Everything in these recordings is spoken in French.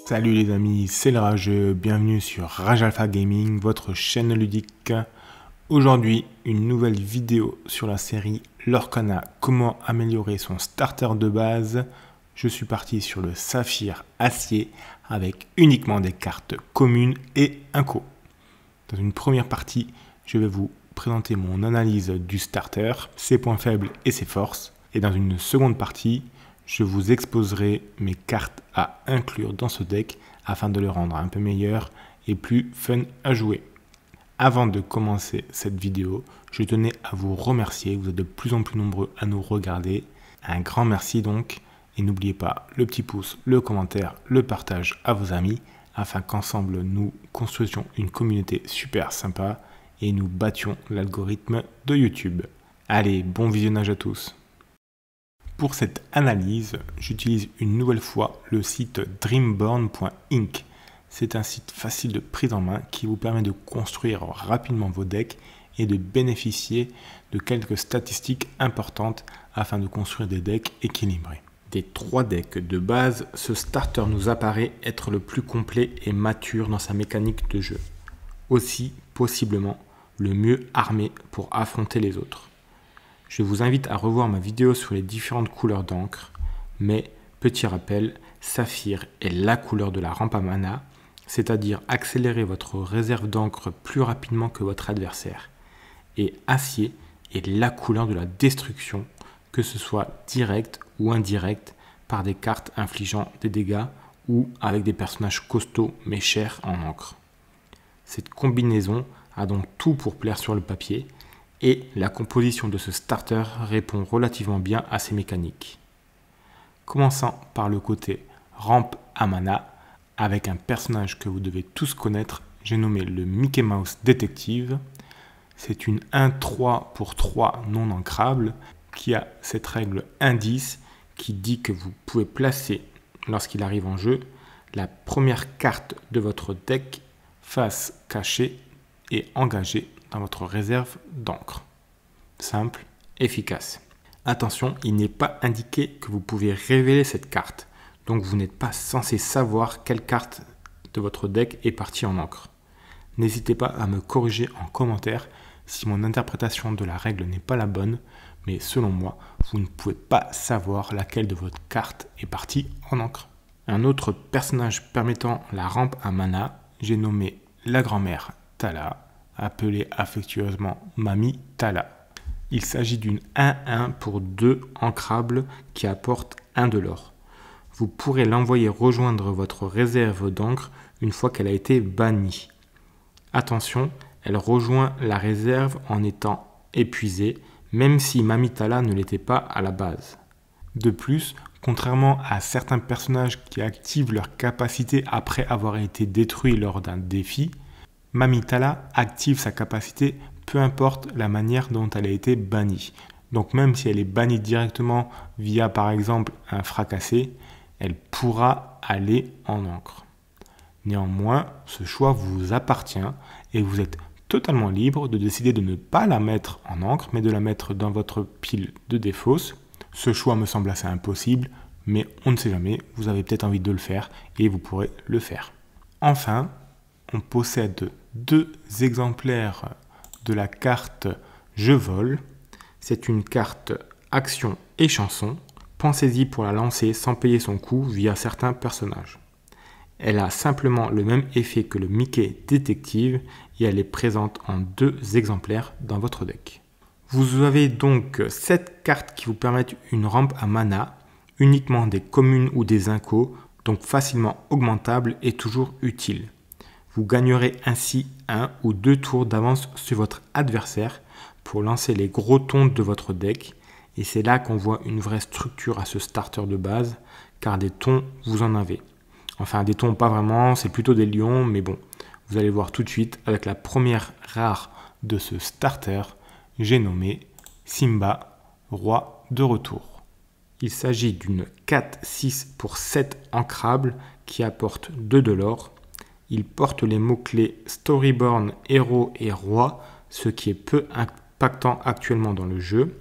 Salut les amis, c'est le Rageux, bienvenue sur Rage Alpha Gaming, votre chaîne ludique. Aujourd'hui, une nouvelle vidéo sur la série Lorcana, comment améliorer son starter de base. Je suis parti sur le Saphir Acier avec uniquement des cartes communes et inco. Dans une première partie, je vais vous présenter mon analyse du starter, ses points faibles et ses forces. Et dans une seconde partie, je vous exposerai mes cartes à inclure dans ce deck afin de le rendre un peu meilleur et plus fun à jouer. Avant de commencer cette vidéo, je tenais à vous remercier, vous êtes de plus en plus nombreux à nous regarder. Un grand merci donc, et n'oubliez pas le petit pouce, le commentaire, le partage à vos amis, afin qu'ensemble nous construisions une communauté super sympa et nous battions l'algorithme de YouTube. Allez, bon visionnage à tous. Pour cette analyse, j'utilise une nouvelle fois le site dreamborn.inc. C'est un site facile de prise en main qui vous permet de construire rapidement vos decks et de bénéficier de quelques statistiques importantes afin de construire des decks équilibrés. Des 3 decks de base, ce starter nous apparaît être le plus complet et mature dans sa mécanique de jeu. Aussi, possiblement, le mieux armé pour affronter les autres. Je vous invite à revoir ma vidéo sur les différentes couleurs d'encre, mais petit rappel, Saphir est la couleur de la rampe à mana, c'est-à-dire accélérer votre réserve d'encre plus rapidement que votre adversaire. Et Acier est la couleur de la destruction, que ce soit direct ou indirect, par des cartes infligeant des dégâts ou avec des personnages costauds mais chers en encre. Cette combinaison a donc tout pour plaire sur le papier, et la composition de ce starter répond relativement bien à ces mécaniques. Commençant par le côté rampe à mana, avec un personnage que vous devez tous connaître, j'ai nommé le Mickey Mouse Détective. C'est une 1-3 pour 3 non ancrable qui a cette règle indice qui dit que vous pouvez placer, lorsqu'il arrive en jeu, la première carte de votre deck face cachée et engagée dans votre réserve d'encre. Simple, efficace. Attention, il n'est pas indiqué que vous pouvez révéler cette carte. Donc vous n'êtes pas censé savoir quelle carte de votre deck est partie en encre. N'hésitez pas à me corriger en commentaire si mon interprétation de la règle n'est pas la bonne, mais selon moi, vous ne pouvez pas savoir laquelle de votre carte est partie en encre. Un autre personnage permettant la rampe à mana, j'ai nommé la grand-mère Tala, appelée affectueusement Mamie Tala. Il s'agit d'une 1-1 pour 2 ancrables qui apporte 1 de l'or. Vous pourrez l'envoyer rejoindre votre réserve d'encre une fois qu'elle a été bannie. Attention, elle rejoint la réserve en étant épuisée, même si Mamie Tala ne l'était pas à la base. De plus, contrairement à certains personnages qui activent leur capacité après avoir été détruits lors d'un défi, Mamie Tala active sa capacité peu importe la manière dont elle a été bannie. Donc même si elle est bannie directement via par exemple un fracassé, elle pourra aller en encre. Néanmoins, ce choix vous appartient et vous êtes totalement libre de décider de ne pas la mettre en encre, mais de la mettre dans votre pile de défausse. Ce choix me semble assez impossible, mais on ne sait jamais, vous avez peut-être envie de le faire et vous pourrez le faire. Enfin, on possède 2 exemplaires de la carte Je vole. C'est une carte action et chanson. Pensez-y pour la lancer sans payer son coût via certains personnages. Elle a simplement le même effet que le Mickey Détective et elle est présente en 2 exemplaires dans votre deck. Vous avez donc 7 cartes qui vous permettent une rampe à mana, uniquement des communes ou des incos, donc facilement augmentables et toujours utiles. Vous gagnerez ainsi 1 ou 2 tours d'avance sur votre adversaire pour lancer les gros tons de votre deck. Et c'est là qu'on voit une vraie structure à ce starter de base, car des tons, vous en avez. Enfin, des tons, pas vraiment, c'est plutôt des lions, mais bon, vous allez voir tout de suite avec la première rare de ce starter, j'ai nommé Simba, roi de retour. Il s'agit d'une 4-6 pour 7 ancrables qui apporte 2 de l'or. Il porte les mots-clés Storyborn, héros et roi, ce qui est peu impactant actuellement dans le jeu.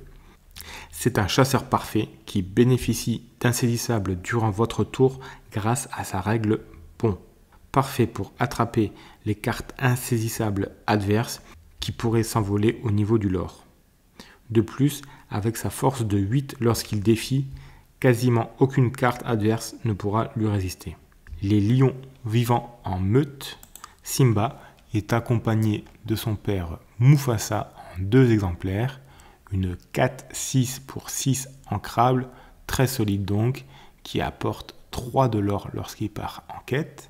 C'est un chasseur parfait qui bénéficie d'insaisissable durant votre tour grâce à sa règle Bon, parfait pour attraper les cartes insaisissables adverses qui pourraient s'envoler au niveau du lore. De plus, avec sa force de 8 lorsqu'il défie, quasiment aucune carte adverse ne pourra lui résister. Les lions vivant en meute, Simba est accompagné de son père Mufasa en 2 exemplaires, une 4-6 pour 6 ancrable, très solide donc, qui apporte 3 de l'or lorsqu'il part en quête.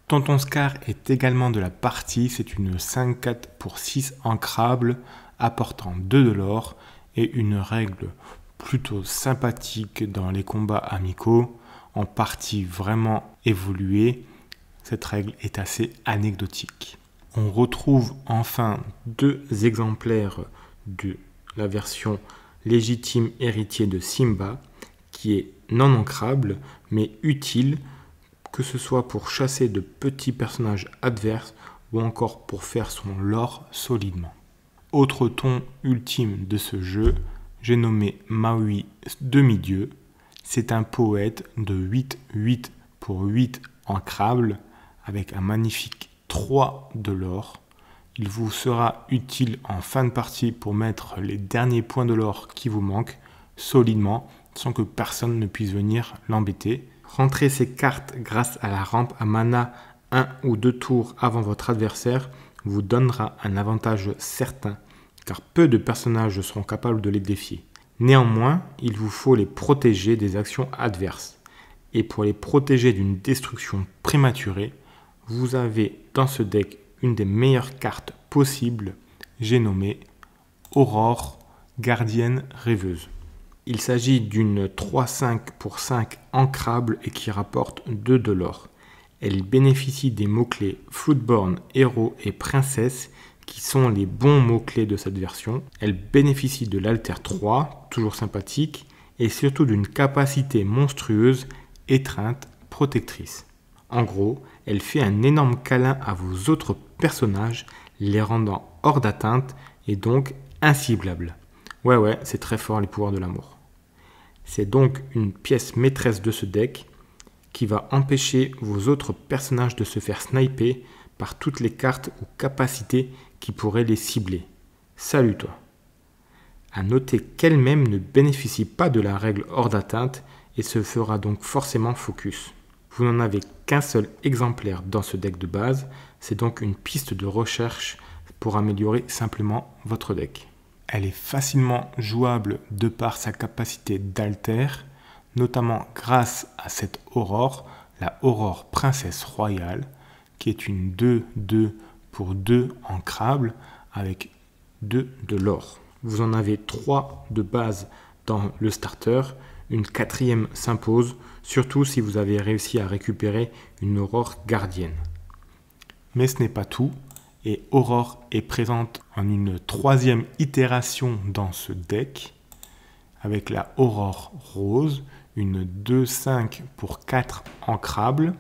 Tonton Scar est également de la partie, c'est une 5-4 pour 6 ancrable, apportant 2 de l'or et une règle plutôt sympathique dans les combats amicaux, en partie vraiment évoluée. Cette règle est assez anecdotique. On retrouve enfin 2 exemplaires de la version légitime héritier de Simba, qui est non ancrable mais utile, que ce soit pour chasser de petits personnages adverses ou encore pour faire son lore solidement. Autre ton ultime de ce jeu, j'ai nommé Maui demi-dieu. C'est un poète de 8-8 pour 8 ancrable avec un magnifique 3 de l'or. Il vous sera utile en fin de partie pour mettre les derniers points de l'or qui vous manquent solidement sans que personne ne puisse venir l'embêter. Rentrez ces cartes grâce à la rampe à mana 1 ou 2 tours avant votre adversaire vous donnera un avantage certain car peu de personnages seront capables de les défier. Néanmoins, il vous faut les protéger des actions adverses. Et pour les protéger d'une destruction prématurée, vous avez dans ce deck une des meilleures cartes possibles, j'ai nommé Aurore, gardienne rêveuse. Il s'agit d'une 3-5 pour 5 ancrable et qui rapporte 2 de l'or. Elle bénéficie des mots-clés Floodborn, héros et princesse qui sont les bons mots-clés de cette version. Elle bénéficie de l'Alter 3, toujours sympathique, et surtout d'une capacité monstrueuse, étreinte, protectrice. En gros, elle fait un énorme câlin à vos autres personnages, les rendant hors d'atteinte et donc inciblables. Ouais, c'est très fort les pouvoirs de l'amour. C'est donc une pièce maîtresse de ce deck qui va empêcher vos autres personnages de se faire sniper par toutes les cartes ou capacités qui pourraient les cibler. Salut toi. À noter qu'elle-même ne bénéficie pas de la règle hors d'atteinte et se fera donc forcément focus. Vous n'en avez qu'un seul exemplaire dans ce deck de base, c'est donc une piste de recherche pour améliorer simplement votre deck. Elle est facilement jouable de par sa capacité d'alter, notamment grâce à cette aurore, la aurore princesse royale, qui est une 2-2 pour 2 ancrable avec 2 de l'or. Vous en avez 3 de base dans le starter, une 4e s'impose, surtout si vous avez réussi à récupérer une aurore gardienne. Mais ce n'est pas tout, et Aurore est présente en une 3e itération dans ce deck, avec la Aurore rose, une 2-5 pour 4 ancrable.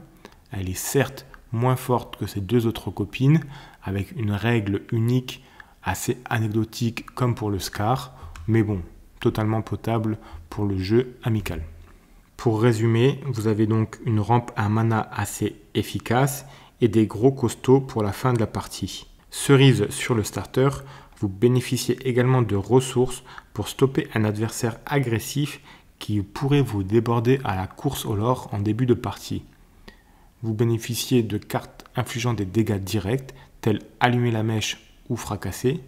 Elle est certes moins forte que ses 2 autres copines, avec une règle unique assez anecdotique comme pour le Scar, mais bon, totalement potable pour le jeu amical. Pour résumer, vous avez donc une rampe à mana assez efficace et des gros costauds pour la fin de la partie. Cerise sur le starter, vous bénéficiez également de ressources pour stopper un adversaire agressif qui pourrait vous déborder à la course au lore en début de partie. Vous bénéficiez de cartes infligeant des dégâts directs, tels allumer la mèche ou fracasser.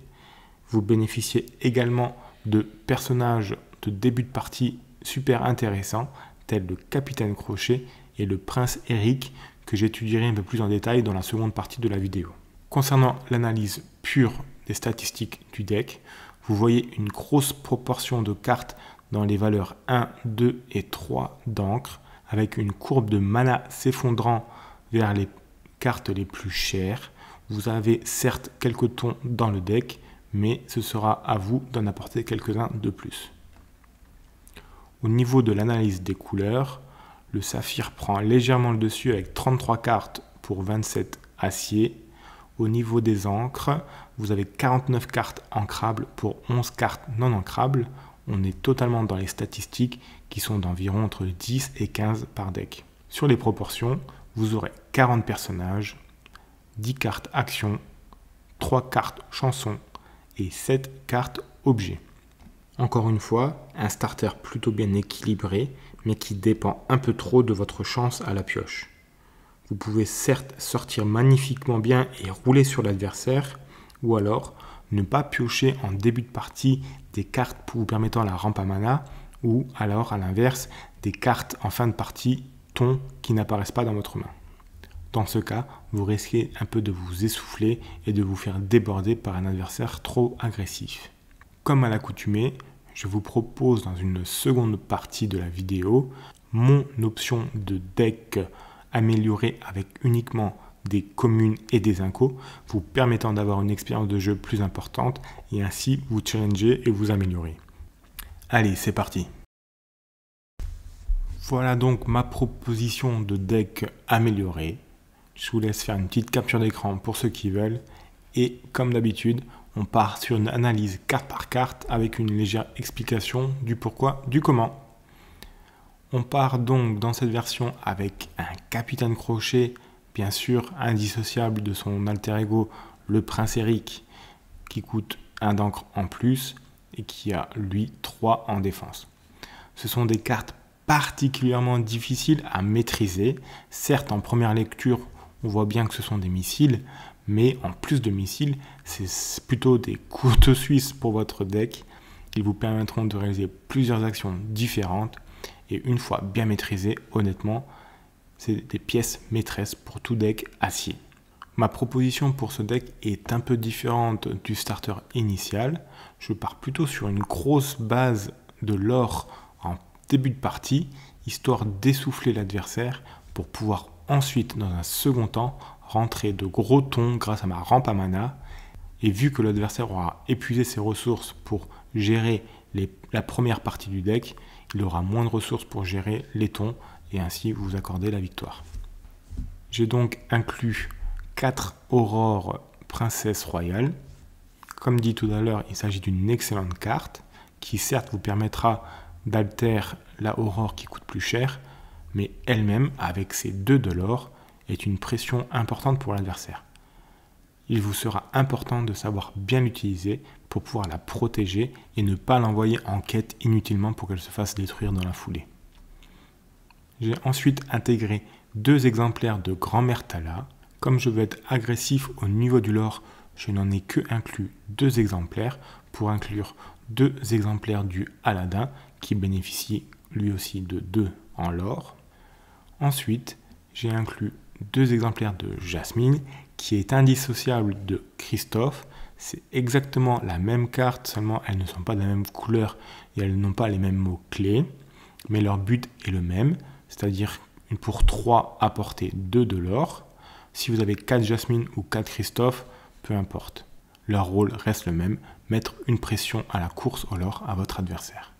Vous bénéficiez également de personnages de début de partie super intéressants, tels le Capitaine Crochet et le Prince Eric, que j'étudierai un peu plus en détail dans la seconde partie de la vidéo. Concernant l'analyse pure des statistiques du deck, vous voyez une grosse proportion de cartes dans les valeurs 1, 2 et 3 d'encre, avec une courbe de mana s'effondrant vers les cartes les plus chères. Vous avez certes quelques tons dans le deck, mais ce sera à vous d'en apporter quelques-uns de plus. Au niveau de l'analyse des couleurs, le saphir prend légèrement le dessus avec 33 cartes pour 27 acier. Au niveau des encres, vous avez 49 cartes ancrables pour 11 cartes non ancrables. On est totalement dans les statistiques qui sont d'environ entre 10 et 15 par deck. Sur les proportions, vous aurez 40 personnages, 10 cartes actions, 3 cartes chansons et 7 cartes objets. Encore une fois, un starter plutôt bien équilibré, mais qui dépend un peu trop de votre chance à la pioche. Vous pouvez certes sortir magnifiquement bien et rouler sur l'adversaire, ou alors ne pas piocher en début de partie des cartes pour vous permettant la rampe à mana, ou alors à l'inverse, des cartes en fin de partie ton qui n'apparaissent pas dans votre main. Dans ce cas, vous risquez un peu de vous essouffler et de vous faire déborder par un adversaire trop agressif. Comme à l'accoutumée, je vous propose dans une seconde partie de la vidéo mon option de deck amélioré avec uniquement des communes et des incos, vous permettant d'avoir une expérience de jeu plus importante et ainsi vous challenger et vous améliorer. Allez, c'est parti! Voilà donc ma proposition de deck amélioré. Je vous laisse faire une petite capture d'écran pour ceux qui veulent. Et comme d'habitude, on part sur une analyse carte par carte avec une légère explication du pourquoi, du comment. On part donc dans cette version avec un Capitaine Crochet, bien sûr indissociable de son alter ego, le Prince Eric, qui coûte 1 d'encre en plus et qui a lui 3 en défense. Ce sont des cartes particulièrement difficiles à maîtriser. Certes, en première lecture, on voit bien que ce sont des missiles, mais en plus de missiles, c'est plutôt des couteaux suisses pour votre deck. Ils vous permettront de réaliser plusieurs actions différentes et une fois bien maîtrisées, honnêtement, c'est des pièces maîtresses pour tout deck acier. Ma proposition pour ce deck est un peu différente du starter initial. Je pars plutôt sur une grosse base de lore en début de partie, histoire d'essouffler l'adversaire pour pouvoir ensuite, dans un second temps, rentrer de gros tons grâce à ma rampe à mana. Et vu que l'adversaire aura épuisé ses ressources pour gérer la première partie du deck, il aura moins de ressources pour gérer les tons et ainsi vous accorder la victoire. J'ai donc inclus 4 aurores princesse royale. Comme dit tout à l'heure, il s'agit d'une excellente carte qui certes vous permettra d'alter la aurore qui coûte plus cher, mais elle-même, avec ses 2 de l'or, est une pression importante pour l'adversaire. Il vous sera important de savoir bien l'utiliser pour pouvoir la protéger et ne pas l'envoyer en quête inutilement pour qu'elle se fasse détruire dans la foulée. J'ai ensuite intégré 2 exemplaires de Grand-Mère Thala. Comme je veux être agressif au niveau du lore, je n'en ai que inclus 2 exemplaires pour inclure 2 exemplaires du Aladdin qui bénéficie lui aussi de 2 en lore. Ensuite, j'ai inclus 2 exemplaires de Jasmine qui est indissociable de Christophe. C'est exactement la même carte, seulement elles ne sont pas de la même couleur et elles n'ont pas les mêmes mots-clés, mais leur but est le même, c'est-à-dire pour 3 apporter 2 de l'or. Si vous avez 4 Jasmine ou 4 Christophe, peu importe. Leur rôle reste le même, mettre une pression à la course au lore à votre adversaire.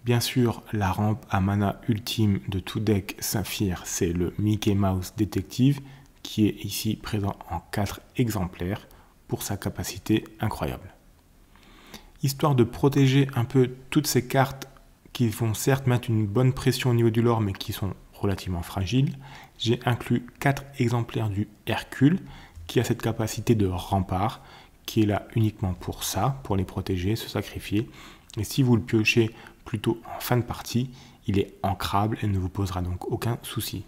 Bien sûr, la rampe à mana ultime de tout deck Saphir, c'est le Mickey Mouse Détective, qui est ici présent en 4 exemplaires pour sa capacité incroyable. Histoire de protéger un peu toutes ces cartes qui vont certes mettre une bonne pression au niveau du lore, mais qui sont relativement fragiles, j'ai inclus 4 exemplaires du Hercule, qui a cette capacité de rempart, qui est là uniquement pour ça, pour les protéger, se sacrifier. Et si vous le piochez plutôt en fin de partie, il est ancrable et ne vous posera donc aucun souci.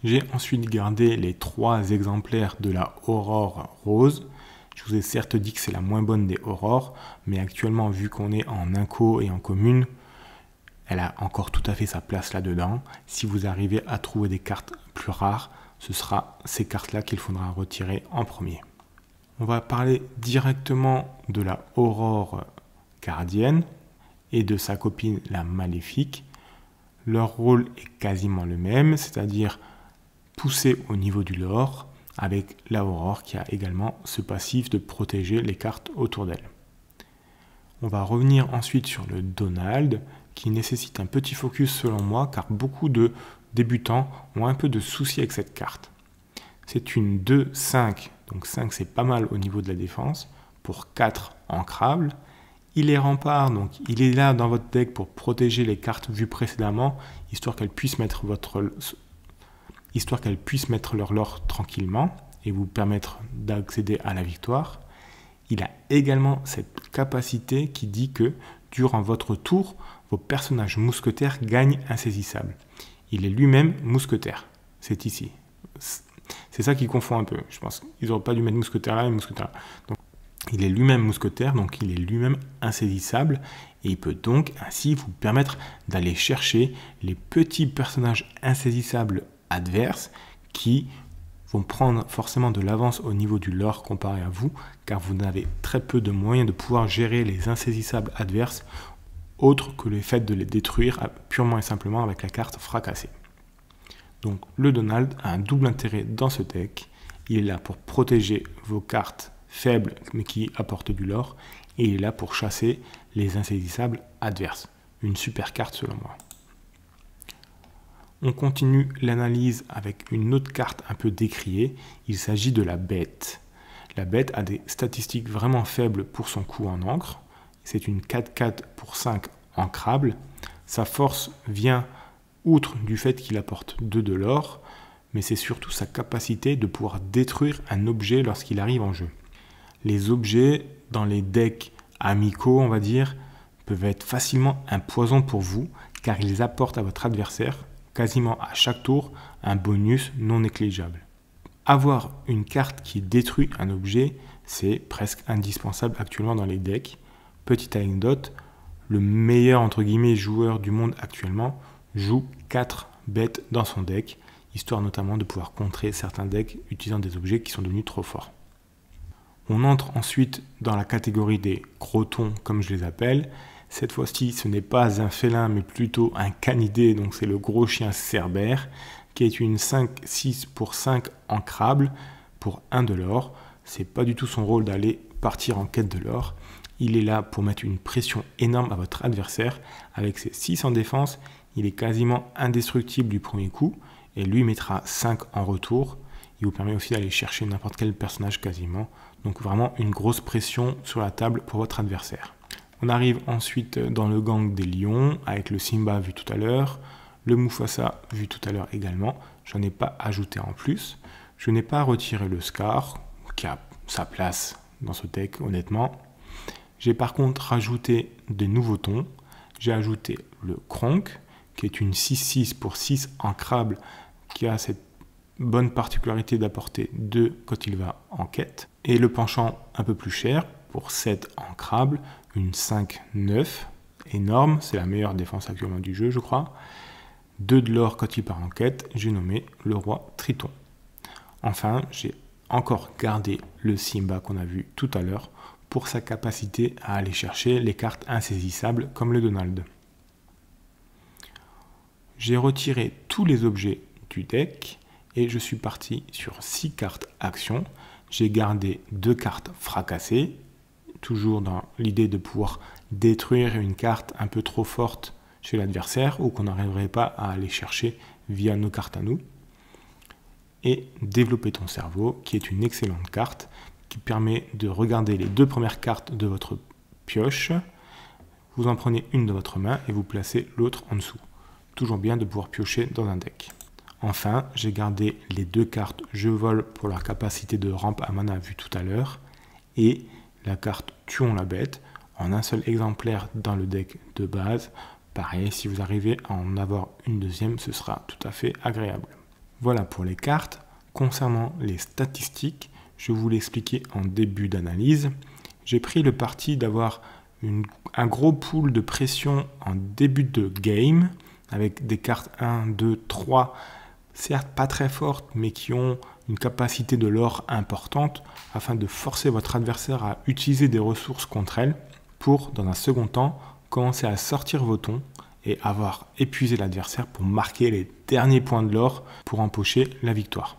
J'ai ensuite gardé les 3 exemplaires de la Aurore Rose. Je vous ai certes dit que c'est la moins bonne des aurores, mais actuellement, vu qu'on est en inco et en commune, elle a encore tout à fait sa place là-dedans. Si vous arrivez à trouver des cartes plus rares, ce sera ces cartes-là qu'il faudra retirer en premier. On va parler directement de la Aurore Gardienne et de sa copine la Maléfique. Leur rôle est quasiment le même, c'est-à-dire pousser au niveau du lore, avec l'Aurore qui a également ce passif de protéger les cartes autour d'elle. On va revenir ensuite sur le Donald, qui nécessite un petit focus selon moi, car beaucoup de débutants ont un peu de soucis avec cette carte. C'est une 2-5, donc 5 c'est pas mal au niveau de la défense, pour 4 ancrables, Il est rempart, donc il est là dans votre deck pour protéger les cartes vues précédemment, histoire qu'elles puissent mettre leur lore tranquillement et vous permettre d'accéder à la victoire. Il a également cette capacité qui dit que durant votre tour, vos personnages mousquetaires gagnent insaisissables. Il est lui-même mousquetaire. C'est ici. C'est ça qui confond un peu. Je pense qu'ils n'auraient pas dû mettre mousquetaire là et mousquetaire là. Donc, il est lui-même mousquetaire, donc il est lui-même insaisissable. Et il peut donc ainsi vous permettre d'aller chercher les petits personnages insaisissables adverses qui vont prendre forcément de l'avance au niveau du lore comparé à vous, car vous n'avez très peu de moyens de pouvoir gérer les insaisissables adverses, autre que le fait de les détruire purement et simplement avec la carte fracassée. Donc le Donald a un double intérêt dans ce deck. Il est là pour protéger vos cartes faibles mais qui apportent du lore, et il est là pour chasser les insaisissables adverses. Une super carte selon moi. On continue l'analyse avec une autre carte un peu décriée. Il s'agit de la bête. La bête a des statistiques vraiment faibles pour son coût en encre. C'est une 4/4 pour 5 ancrable. Sa force vient outre du fait qu'il apporte 2 de l'or, mais c'est surtout sa capacité de pouvoir détruire un objet lorsqu'il arrive en jeu. Les objets dans les decks amicaux, on va dire, peuvent être facilement un poison pour vous, car ils apportent à votre adversaire quasiment à chaque tour un bonus non négligeable. Avoir une carte qui détruit un objet, c'est presque indispensable actuellement dans les decks. Petite anecdote, le meilleur entre guillemets joueur du monde actuellement joue 4 bêtes dans son deck, histoire notamment de pouvoir contrer certains decks utilisant des objets qui sont devenus trop forts. On entre ensuite dans la catégorie des crotons, comme je les appelle. Cette fois-ci, ce n'est pas un félin, mais plutôt un canidé, donc c'est le gros chien cerbère, qui est une 5/6 pour 5 ancrable pour 1 de l'or. C'est pas du tout son rôle d'aller partir en quête de l'or. Il est là pour mettre une pression énorme à votre adversaire. Avec ses 6 en défense, il est quasiment indestructible du premier coup, et lui mettra 5 en retour. Il vous permet aussi d'aller chercher n'importe quel personnage quasiment. Donc vraiment une grosse pression sur la table pour votre adversaire. On arrive ensuite dans le gang des lions, avec le Simba vu tout à l'heure, le Mufasa vu tout à l'heure également. J'en ai pas ajouté en plus. Je n'ai pas retiré le Scar, qui a sa place dans ce deck honnêtement. J'ai par contre rajouté des nouveaux tons. J'ai ajouté le Kronk, qui est une 6/6 pour 6 ancrable, qui a cette bonne particularité d'apporter 2 quand il va en quête. Et le penchant un peu plus cher, pour 7 ancrable, une 5/9, énorme, c'est la meilleure défense actuellement du jeu je crois. 2 de l'or quand il part en quête, j'ai nommé le roi Triton. Enfin, j'ai encore gardé le Simba qu'on a vu tout à l'heure, pour sa capacité à aller chercher les cartes insaisissables comme le Donald. J'ai retiré tous les objets du deck et je suis parti sur 6 cartes actions. J'ai gardé 2 cartes fracassées, toujours dans l'idée de pouvoir détruire une carte un peu trop forte chez l'adversaire ou qu'on n'arriverait pas à aller chercher via nos cartes à nous. Et développer ton cerveau, qui est une excellente carte qui permet de regarder les 2 premières cartes de votre pioche. Vous en prenez une de votre main et vous placez l'autre en dessous. Toujours bien de pouvoir piocher dans un deck. Enfin, j'ai gardé les 2 cartes Je vole pour leur capacité de rampe à mana vue tout à l'heure et la carte Tuons la bête en un seul exemplaire dans le deck de base. Pareil, si vous arrivez à en avoir une deuxième, ce sera tout à fait agréable. Voilà pour les cartes. Concernant les statistiques, je vous l'ai expliqué en début d'analyse. J'ai pris le parti d'avoir un gros pool de pression en début de game avec des cartes 1, 2, 3, certes pas très fortes, mais qui ont une capacité de l'or importante afin de forcer votre adversaire à utiliser des ressources contre elles pour, dans un second temps, commencer à sortir vos tons et avoir épuisé l'adversaire pour marquer les derniers points de l'or pour empocher la victoire.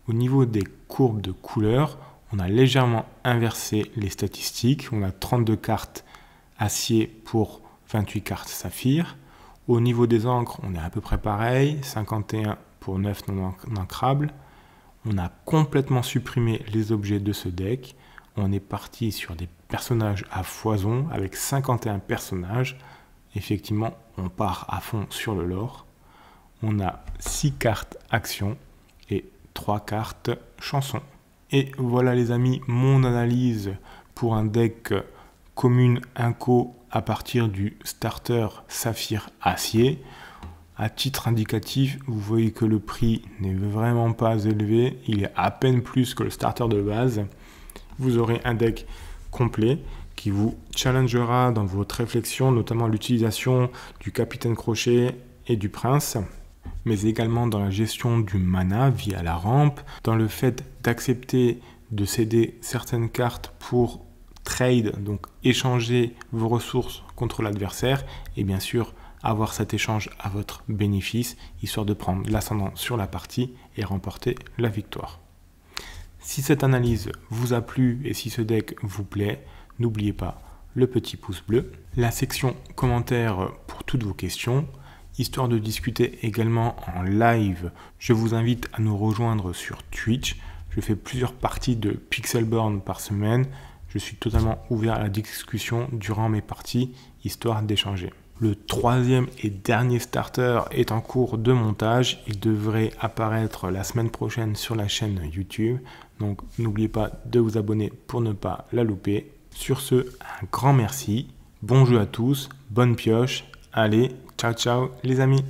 Au niveau des courbes de couleurs, on a légèrement inversé les statistiques. On a 32 cartes acier pour 28 cartes saphir. Au niveau des encres, on est à peu près pareil, 51 pour 9 non ancrables. On a complètement supprimé les objets de ce deck. on est parti sur des personnages à foison avec 51 personnages. Effectivement, on part à fond sur le lore. On a 6 cartes action et 3 cartes chansons. Et voilà les amis, mon analyse pour un deck commune Inco à partir du starter Saphir Acier. À titre indicatif, vous voyez que le prix n'est vraiment pas élevé, il est à peine plus que le starter de base. Vous aurez un deck complet qui vous challengera dans votre réflexion, notamment l'utilisation du Capitaine Crochet et du Prince, mais également dans la gestion du mana via la rampe, dans le fait d'accepter de céder certaines cartes pour trade, donc échanger vos ressources contre l'adversaire, et bien sûr avoir cet échange à votre bénéfice, histoire de prendre l'ascendant sur la partie et remporter la victoire. Si cette analyse vous a plu et si ce deck vous plaît, n'oubliez pas le petit pouce bleu, la section commentaires pour toutes vos questions, histoire de discuter également en live. Je vous invite à nous rejoindre sur Twitch. Je fais plusieurs parties de Pixelborn par semaine. Je suis totalement ouvert à la discussion durant mes parties, histoire d'échanger. Le troisième et dernier starter est en cours de montage. Il devrait apparaître la semaine prochaine sur la chaîne YouTube. Donc n'oubliez pas de vous abonner pour ne pas la louper. Sur ce, un grand merci. Bon jeu à tous, bonne pioche. Allez, ciao ciao les amis.